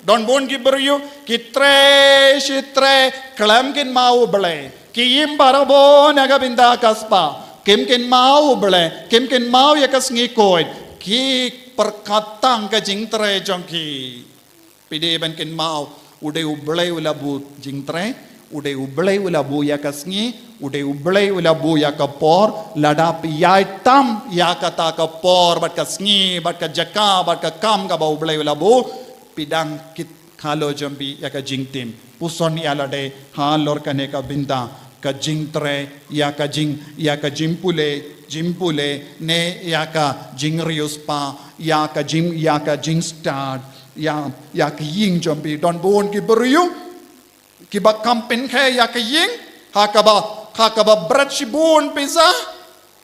Don bon gibrio kitre shitre klamkin mau bele kim barabo nagabinda kaspa kimkin mau bele kimkin mau yakas ngikoy ki perkatang ka jingtre jongki pide ban kin mau ude ublay ulabu jingtre ude ublay ulabu yakas ngi ude ublay ulabu yakapor ladap yaitam yakata kapor bat kasngi bat ka jaka bat ka kam ka ba ublay ulabu pidang kit khalo jambi ya ka jingtim puson ya lade halor kane ka binda ka jingtre ya ka jimpule ne ya ka jingrius pa ya ka jing start ya ka ying jambi don bon ki beriu ki ba kampen khe ya ka ying ha ka ba brachibun pisa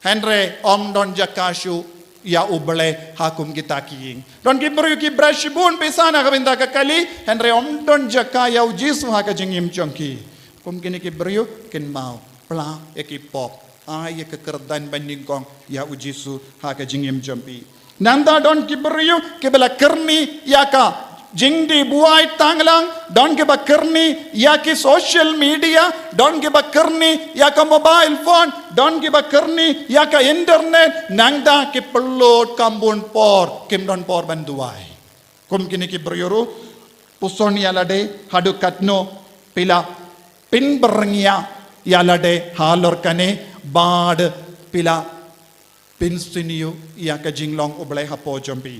henre om don jakashu ya uble hakum kita kiing don kibru ki brashibun pesana kabinda ka kali henre om don jaka ya ujisu ha ka jingim chongki kum kini kibru kin mau pla ekipop ay ke kerdan banding kong ya ujisu ha ka jingim chompi nanda don kibru kibla kerni ya ka jingdi buai tanglang don ke bakarni ya ki social media don ke bakarni ya ka mobile phone don ke bakarni ya ka internet nangda ke pelot kambun por kim don por banduai kum kini ki bryuru puson yalade hadu katno pila pin bernya yalade halor kane bad pila pin siniu ya ka jinglong ublai hapo jompi